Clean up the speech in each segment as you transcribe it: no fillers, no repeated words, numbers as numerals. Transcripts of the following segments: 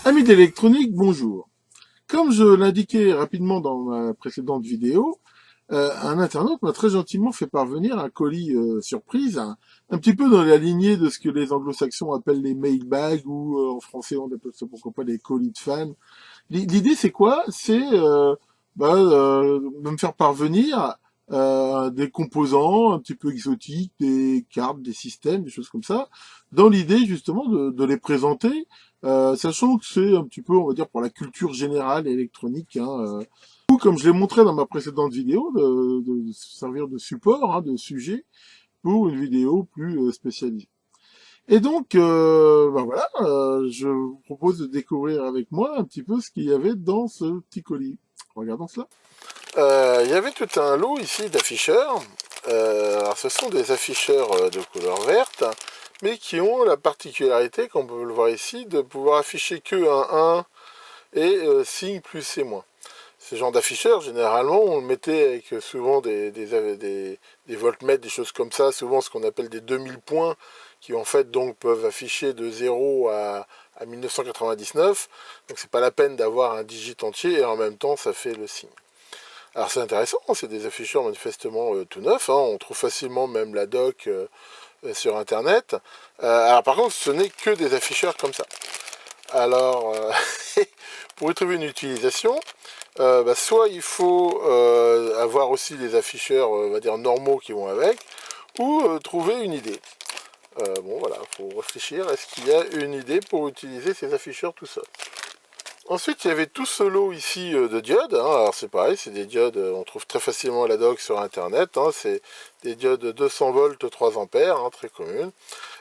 Amis d'électronique, bonjour. Comme je l'indiquais rapidement dans ma précédente vidéo, un internaute m'a très gentiment fait parvenir un colis surprise, un petit peu dans la lignée de ce que les anglo-saxons appellent les mailbags, ou en français on appelle ça pourquoi pas les colis de fans. L'idée c'est quoi? C'est de me faire parvenir des composants un petit peu exotiques, des cartes, des systèmes, des choses comme ça, dans l'idée justement de les présenter, sachant que c'est un petit peu, on va dire, pour la culture générale électronique. Ou comme je l'ai montré dans ma précédente vidéo, de servir de support, de sujet pour une vidéo plus spécialisée. Et donc, je vous propose de découvrir avec moi un petit peu ce qu'il y avait dans ce petit colis. Regardons cela. Il y avait tout un lot ici d'afficheurs. Alors ce sont des afficheurs de couleur verte, mais qui ont la particularité, comme on peut le voir ici, de pouvoir afficher que un 1 et signe plus et moins. Ce genre d'afficheurs, généralement, on le mettait avec souvent des voltmètres, des choses comme ça, souvent ce qu'on appelle des 2000 points, qui en fait donc peuvent afficher de 0 à 1999. Donc c'est pas la peine d'avoir un digit entier et en même temps ça fait le signe. Alors c'est intéressant, c'est des afficheurs manifestement tout neufs, on trouve facilement même la doc sur internet. Alors par contre ce n'est que des afficheurs comme ça. Alors pour y trouver une utilisation, soit il faut avoir aussi des afficheurs, on va dire, normaux qui vont avec, ou trouver une idée. Bon voilà, il faut réfléchir, est-ce qu'il y a une idée pour utiliser ces afficheurs tout seul? Ensuite, il y avait tout ce lot ici de diodes. Alors c'est pareil, c'est des diodes, on trouve très facilement la doc sur internet. C'est des diodes 200 volts 3 ampères, très communes.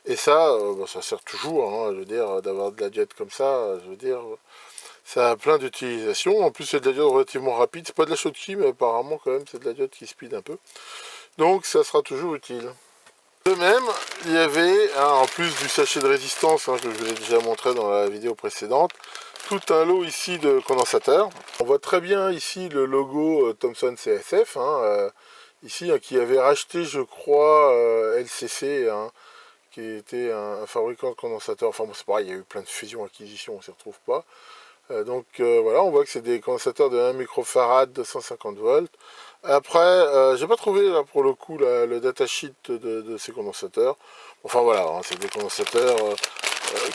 Et ça, ça sert toujours, je veux dire, d'avoir de la diode comme ça, je veux dire, ça a plein d'utilisations. En plus, c'est de la diode relativement rapide. C'est pas de la Schottky, mais apparemment, quand même, c'est de la diode qui speed un peu. Donc, ça sera toujours utile. De même, il y avait, en plus du sachet de résistance que je vous ai déjà montré dans la vidéo précédente, tout un lot ici de condensateurs. On voit très bien ici le logo Thomson CSF, ici, qui avait racheté, je crois, LCC, qui était un fabricant de condensateurs. Enfin bon, c'est pareil, il y a eu plein de fusions-acquisitions, on ne s'y retrouve pas. Voilà, on voit que c'est des condensateurs de 1 microfarad, 250 volts. Après, j'ai pas trouvé là pour le coup le datasheet de ces condensateurs. Enfin voilà, c'est des condensateurs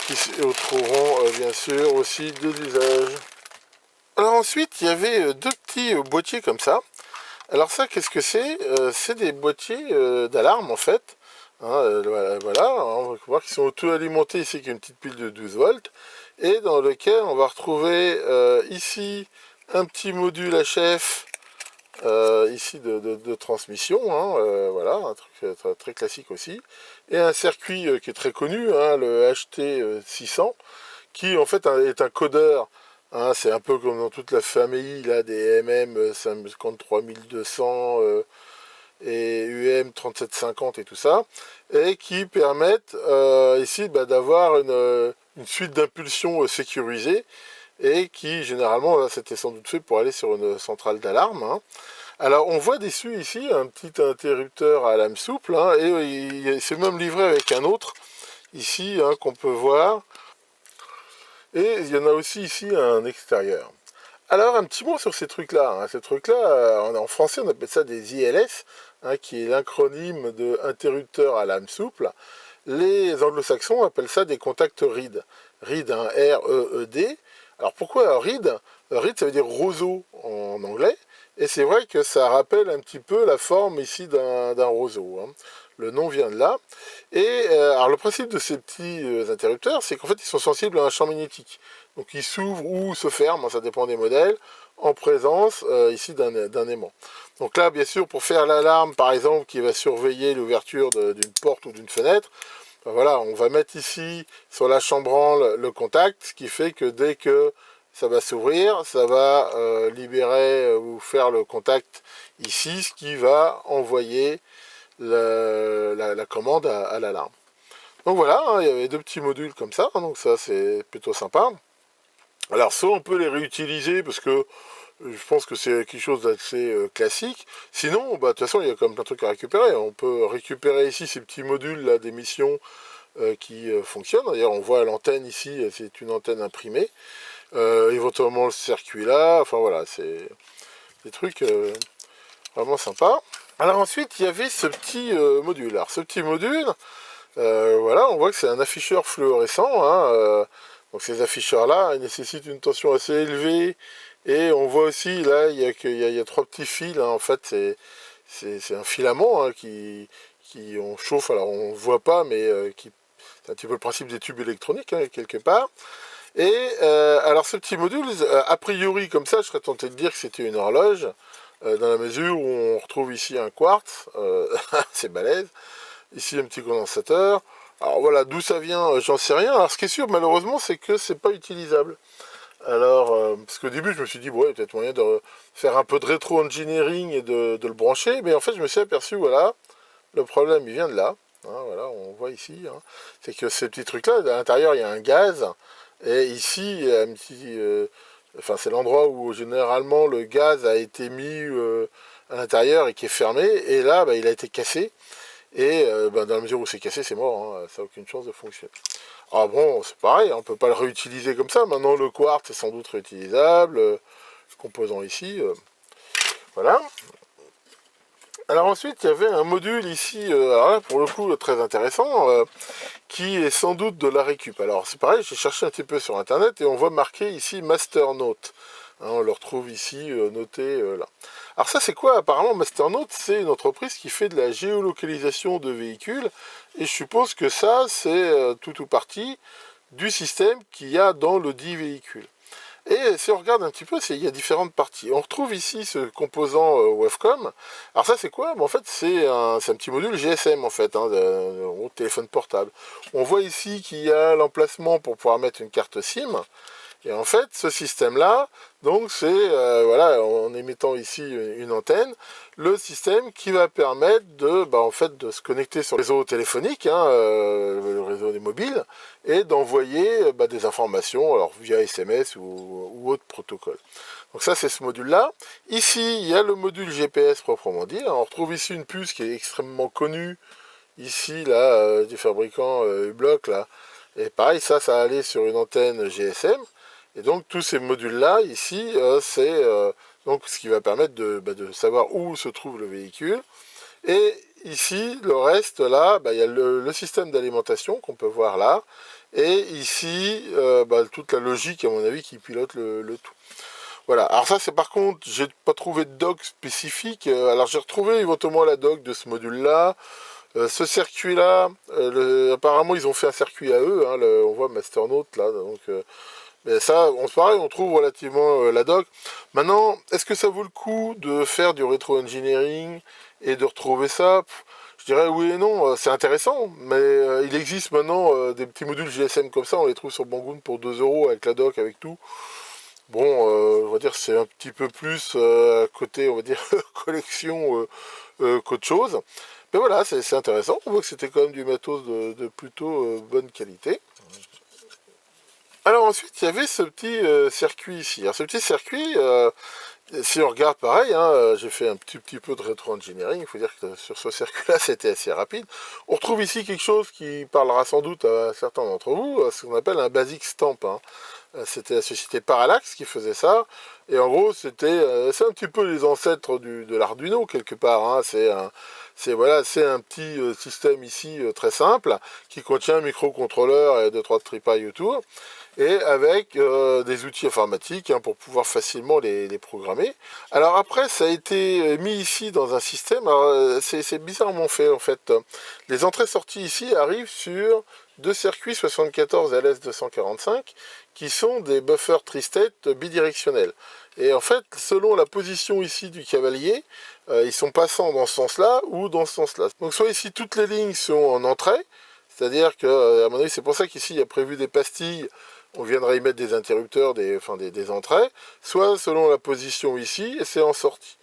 qui se trouveront bien sûr aussi de l'usage. Alors ensuite, il y avait deux petits boîtiers comme ça. Alors ça, qu'est-ce que c'est? C'est des boîtiers d'alarme en fait. Voilà, on va voir qu'ils sont auto-alimentés ici avec une petite pile de 12 volts et dans lequel on va retrouver ici un petit module HF ici de transmission, voilà, un truc très, très classique aussi, et un circuit qui est très connu, le HT600, qui en fait est un codeur. C'est un peu comme dans toute la famille là, des MM 53200 et UM 3750 et tout ça, et qui permettent ici d'avoir une suite d'impulsions sécurisées, et qui généralement, là c'était sans doute fait pour aller sur une centrale d'alarme. Alors on voit dessus ici un petit interrupteur à lame souple, et c'est même livré avec un autre ici qu'on peut voir, et il y en a aussi ici un extérieur. Alors un petit mot sur ces trucs-là. Ces trucs-là, en français on appelle ça des ILS, qui est l'acronyme de interrupteur à lame souple. Les anglo-saxons appellent ça des contacts REED. REED, R-E-E-D. Alors pourquoi REED? REED ça veut dire roseau en anglais. Et c'est vrai que ça rappelle un petit peu la forme ici d'un roseau. Le nom vient de là. Et alors le principe de ces petits interrupteurs, c'est qu'en fait ils sont sensibles à un champ magnétique. Donc ils s'ouvrent ou se ferment, ça dépend des modèles, en présence ici d'un aimant. Donc là, bien sûr, pour faire l'alarme, par exemple, qui va surveiller l'ouverture d'une porte ou d'une fenêtre, voilà, on va mettre ici sur la chambranle le contact, ce qui fait que dès que ça va s'ouvrir, ça va libérer ou faire le contact ici, ce qui va envoyer la commande à l'alarme. Donc voilà, il y avait deux petits modules comme ça, donc ça c'est plutôt sympa. Alors soit on peut les réutiliser parce que je pense que c'est quelque chose d'assez classique. Sinon, de toute façon, il y a quand même plein de trucs à récupérer. On peut récupérer ici ces petits modules là d'émission qui fonctionne. D'ailleurs, on voit l'antenne ici, c'est une antenne imprimée. Éventuellement le circuit là, enfin voilà, c'est des trucs vraiment sympas. Alors ensuite, il y avait ce petit module. Alors ce petit module, voilà, on voit que c'est un afficheur fluorescent, hein, donc ces afficheurs-là, ils nécessitent une tension assez élevée, et on voit aussi, là, il y a trois petits fils, hein, en fait, c'est un filament hein, qui on chauffe, alors on ne voit pas, mais c'est un petit peu le principe des tubes électroniques, hein, quelque part. Et alors ce petit module, a priori, comme ça, je serais tenté de dire que c'était une horloge, dans la mesure où on retrouve ici un quartz, c'est balèze, ici un petit condensateur. Alors voilà, d'où ça vient, j'en sais rien. Alors ce qui est sûr, malheureusement, c'est que c'est pas utilisable. Alors, parce qu'au début, je me suis dit, bon, il y a peut-être moyen de faire un peu de rétro-engineering et de le brancher, mais en fait, je me suis aperçu, voilà, le problème, il vient de là. Hein, voilà, on voit ici, hein, c'est que ces petits trucs-là, à l'intérieur, il y a un gaz, et ici, il y a un petit... enfin, c'est l'endroit où, généralement, le gaz a été mis à l'intérieur et qui est fermé, et là, bah, il a été cassé, et bah, dans la mesure où c'est cassé, c'est mort, hein, ça n'a aucune chance de fonctionner. Ah bon, c'est pareil, on peut pas le réutiliser comme ça. Maintenant, le quartz est sans doute réutilisable. Le composant ici, voilà. Alors ensuite, il y avait un module ici, alors là, pour le coup, très intéressant, qui est sans doute de la récup. Alors c'est pareil, j'ai cherché un petit peu sur Internet et on voit marqué ici Masternote. Hein, on le retrouve ici, noté là. Alors ça, c'est quoi? Apparemment, Masternote, c'est une entreprise qui fait de la géolocalisation de véhicules. Et je suppose que ça, c'est tout ou partie du système qu'il y a dans le dit véhicule. Et si on regarde un petit peu, il y a différentes parties. On retrouve ici ce composant Wavecom. Alors ça c'est quoi? En fait c'est un petit module GSM en fait, hein, de téléphone portable. On voit ici qu'il y a l'emplacement pour pouvoir mettre une carte SIM. Et en fait, ce système-là, donc c'est, voilà, en émettant ici une antenne, le système qui va permettre de, bah, en fait, de se connecter sur le réseau téléphonique, hein, le réseau des mobiles, et d'envoyer bah, des informations, alors via SMS ou autre protocole. Donc ça, c'est ce module-là. Ici, il y a le module GPS proprement dit. On retrouve ici une puce qui est extrêmement connue, ici, là, du fabricant U-Block, là. Et pareil, ça allait sur une antenne GSM. Et donc tous ces modules-là, ici, c'est donc ce qui va permettre de savoir où se trouve le véhicule. Et ici, le reste, là, bah, il y a le système d'alimentation qu'on peut voir là. Et ici, bah, toute la logique, à mon avis, qui pilote le tout. Voilà. Alors ça, c'est par contre, j'ai pas trouvé de doc spécifique. Alors j'ai retrouvé éventuellement la doc de ce module-là. Ce circuit-là, apparemment, ils ont fait un circuit à eux. Hein, on voit Masternote là, donc... mais ça, pareil, on trouve relativement la doc. Maintenant, est-ce que ça vaut le coup de faire du rétro-engineering et de retrouver ça? Je dirais oui et non, c'est intéressant, mais il existe maintenant des petits modules GSM comme ça, on les trouve sur Banggood pour 2 euros avec la doc, avec tout. Bon, on va dire c'est un petit peu plus côté, on va dire, collection qu'autre chose. Mais voilà, c'est intéressant, on voit que c'était quand même du matos de plutôt bonne qualité. Alors ensuite, il y avait ce petit circuit ici. Alors ce petit circuit, si on regarde pareil, hein, j'ai fait un petit peu de rétro-engineering, il faut dire que sur ce circuit-là, c'était assez rapide. On retrouve ici quelque chose qui parlera sans doute à certains d'entre vous, ce qu'on appelle un basic stamp. Hein. C'était la société Parallax qui faisait ça, et en gros, c'est un petit peu les ancêtres de l'Arduino, quelque part. Hein. Voilà, c'est un petit système ici très simple, qui contient un microcontrôleur et 2-3 tripailles autour, et avec des outils informatiques hein, pour pouvoir facilement les programmer. Alors après, ça a été mis ici dans un système, c'est bizarrement fait en fait. Les entrées-sorties ici arrivent sur deux circuits 74 LS245 qui sont des buffers tri-state bidirectionnels. Et en fait, selon la position ici du cavalier, ils sont passants dans ce sens-là ou dans ce sens-là. Donc soit ici, toutes les lignes sont en entrée, c'est-à-dire que, à mon avis, c'est pour ça qu'ici, il y a prévu des pastilles. On viendra y mettre des interrupteurs, des entrées, soit selon la position ici, et c'est en sortie.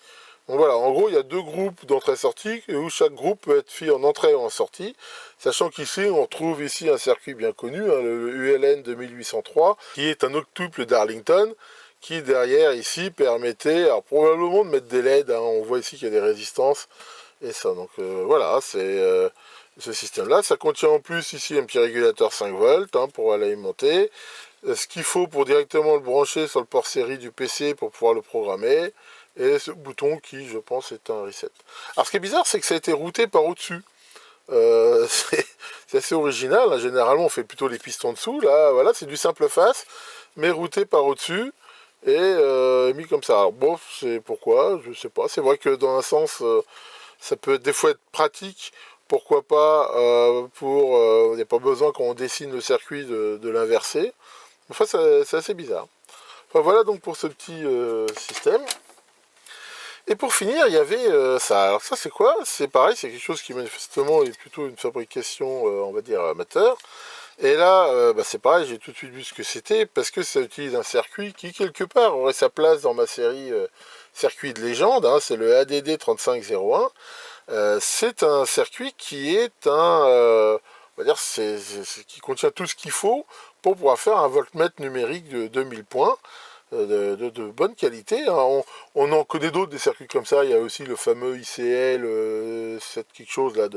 Donc voilà, en gros, il y a deux groupes d'entrée-sortie, où chaque groupe peut être fait en entrée ou en sortie, sachant qu'ici, on retrouve ici un circuit bien connu, hein, le ULN 2803, qui est un octuple d'Arlington, qui derrière, ici, permettait, alors probablement de mettre des LED, hein, on voit ici qu'il y a des résistances, et ça, donc voilà, c'est... ce système-là. Ça contient en plus ici un petit régulateur 5 volts hein, pour l'alimenter. Ce qu'il faut pour directement le brancher sur le port série du PC pour pouvoir le programmer. Et ce bouton qui, je pense, est un reset. Alors ce qui est bizarre, c'est que ça a été routé par au-dessus. C'est assez original, hein. Généralement on fait plutôt les pistons dessous, là voilà c'est du simple face, mais routé par au-dessus et mis comme ça. Alors bon, c'est pourquoi, je sais pas, c'est vrai que dans un sens ça peut des fois être pratique, pourquoi pas il n'y a pas besoin quand on dessine le circuit de l'inverser, enfin c'est assez bizarre. Enfin voilà donc pour ce petit système. Et pour finir, il y avait ça. Alors ça, c'est quoi? C'est pareil, c'est quelque chose qui manifestement est plutôt une fabrication, on va dire, amateur. Et là, bah, c'est pareil, j'ai tout de suite vu ce que c'était, parce que ça utilise un circuit qui, quelque part, aurait sa place dans ma série circuit de légende. Hein, c'est le ADD 3501. C'est un circuit qui est on va dire, qui contient tout ce qu'il faut pour pouvoir faire un voltmètre numérique de 2000 points de bonne qualité. Hein. On en connaît d'autres des circuits comme ça. Il y a aussi le fameux ICL, c'est quelque chose là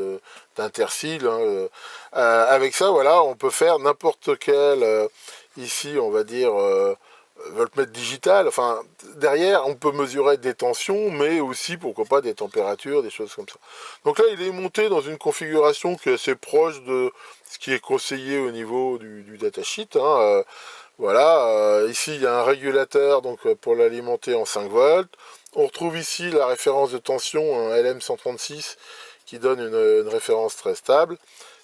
d'Intersil. Hein, avec ça, voilà, on peut faire n'importe quel, ici, on va dire, voltmètre digital. Enfin, derrière, on peut mesurer des tensions, mais aussi, pourquoi pas, des températures, des choses comme ça. Donc là, il est monté dans une configuration qui est assez proche de ce qui est conseillé au niveau du datasheet. Hein, voilà, ici il y a un régulateur donc pour l'alimenter en 5 volts. On retrouve ici la référence de tension, un LM136 qui donne une référence très stable.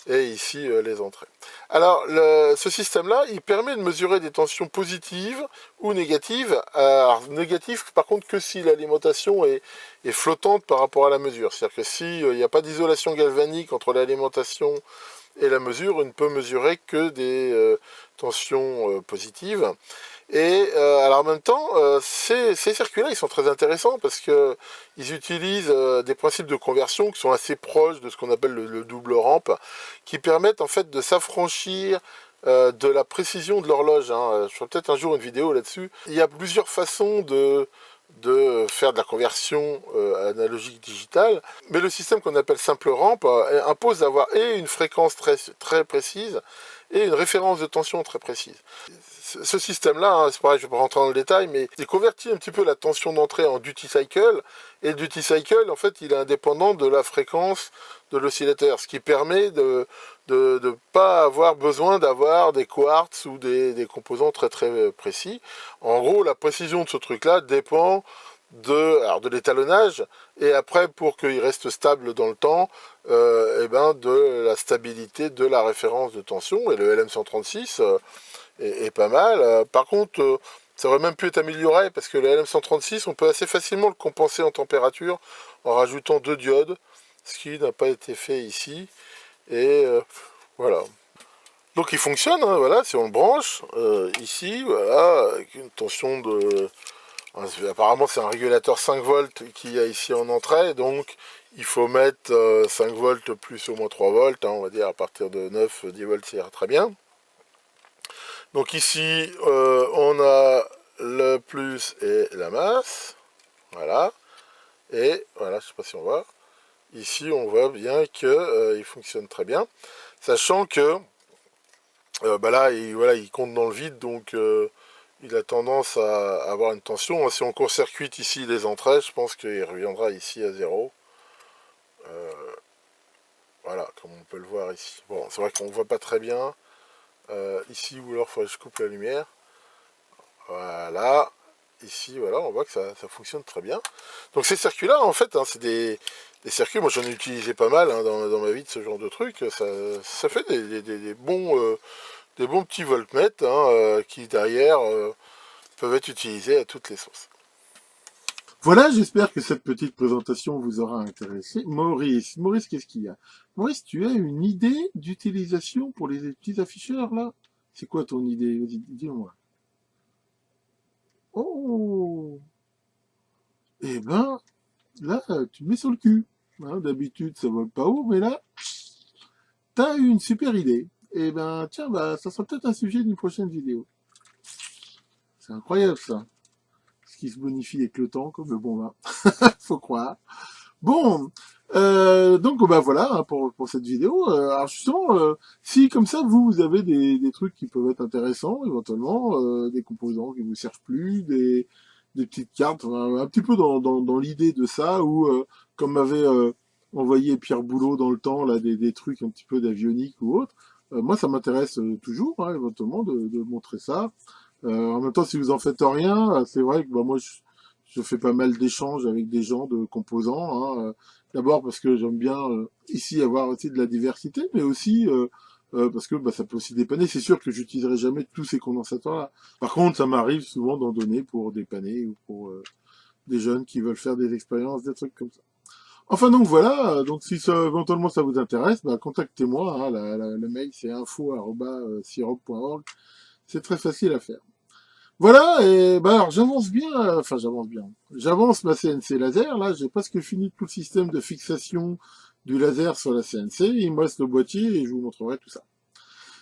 Et ici les entrées. Alors ce système-là, il permet de mesurer des tensions positives ou négatives. Alors négatives par contre que si l'alimentation est flottante par rapport à la mesure. C'est-à-dire que s'il n'y a pas d'isolation galvanique entre l'alimentation et la mesure, on ne peut mesurer que des tensions positives. Et alors en même temps, ces circuits-là, ils sont très intéressants parce que ils utilisent des principes de conversion qui sont assez proches de ce qu'on appelle le double rampe, qui permettent en fait de s'affranchir de la précision de l'horloge. Hein. Je ferai peut-être un jour une vidéo là-dessus. Il y a plusieurs façons de faire de la conversion analogique digitale, mais le système qu'on appelle simple rampe impose d'avoir et une fréquence très précise et une référence de tension très précise. Ce système-là, hein, c'est pareil, je ne vais pas rentrer dans le détail, mais il convertit un petit peu la tension d'entrée en duty cycle, et le duty cycle, en fait, il est indépendant de la fréquence de l'oscillateur, ce qui permet de ne pas avoir besoin d'avoir des quartz ou des composants très très précis. En gros, la précision de ce truc-là dépend de l'étalonnage, et après, pour qu'il reste stable dans le temps, et ben, de la stabilité de la référence de tension, et le LM136 est pas mal. Par contre, ça aurait même pu être amélioré, parce que le LM136, on peut assez facilement le compenser en température en rajoutant 2 diodes, ce qui n'a pas été fait ici, et voilà. Donc il fonctionne, hein, voilà, si on le branche, ici, voilà, avec une tension de... Apparemment c'est un régulateur 5 volts qu'il y a ici en entrée, donc il faut mettre 5 volts plus au moins 3 volts, hein, on va dire à partir de 9, 10 volts ça ira très bien. Donc ici on a le plus et la masse, voilà, et voilà, je sais pas si on voit, ici on voit bien que il fonctionne très bien, sachant que bah là il compte dans le vide, donc il a tendance à avoir une tension. Si on court-circuite ici les entrées, je pense qu'il reviendra ici à 0. Voilà, comme on peut le voir ici. Bon, c'est vrai qu'on ne voit pas très bien ici, ou alors il faudrait que je coupe la lumière. Voilà, ici, voilà, on voit que ça fonctionne très bien. Donc ces circuits-là, en fait, hein, c'est des circuits, moi j'en ai utilisé pas mal hein, dans ma vie de ce genre de truc. Ça fait des bons petits voltmètres hein, qui derrière peuvent être utilisés à toutes les sauces. Voilà, j'espère que cette petite présentation vous aura intéressé. Maurice, qu'est-ce qu'il y a? Maurice, tu as une idée d'utilisation pour les petits afficheurs, là? C'est quoi ton idée? Vas-y, dis-moi. Oh! Eh ben, là, tu me mets sur le cul. Hein, d'habitude, ça vole pas haut, mais là, t'as une super idée. Eh ben, tiens, bah, ça sera peut-être un sujet d'une prochaine vidéo. C'est incroyable, ça. Ce qui se bonifie avec le temps, comme le bon vin. Faut croire. Bon, donc bah voilà hein, pour cette vidéo. Alors justement, si comme ça vous avez des trucs qui peuvent être intéressants, éventuellement, des composants qui vous servent plus, des petites cartes, un petit peu dans l'idée de ça, ou comme m'avait envoyé Pierre Boulot dans le temps, là, des trucs un petit peu d'avionique ou autre, moi ça m'intéresse toujours, hein, éventuellement, de montrer ça. En même temps, si vous en faites rien, c'est vrai que bah, moi je fais pas mal d'échanges avec des gens de composants. Hein. D'abord parce que j'aime bien ici avoir aussi de la diversité, mais aussi parce que bah, ça peut aussi dépanner. C'est sûr que j'utiliserai jamais tous ces condensateurs-là. Par contre, ça m'arrive souvent d'en donner pour dépanner ou pour des jeunes qui veulent faire des expériences, des trucs comme ça. Enfin donc voilà, donc si ça, éventuellement ça vous intéresse, bah, contactez-moi. Hein, le mail c'est info@sirop.org. C'est très facile à faire. Voilà, et bah alors j'avance bien, enfin j'avance bien. J'avance ma CNC laser, là j'ai presque fini tout le système de fixation du laser sur la CNC, il me reste le boîtier et je vous montrerai tout ça.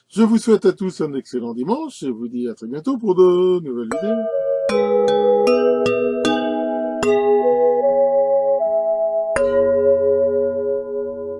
Je vous souhaite à tous un excellent dimanche et vous dis à très bientôt pour de nouvelles vidéos.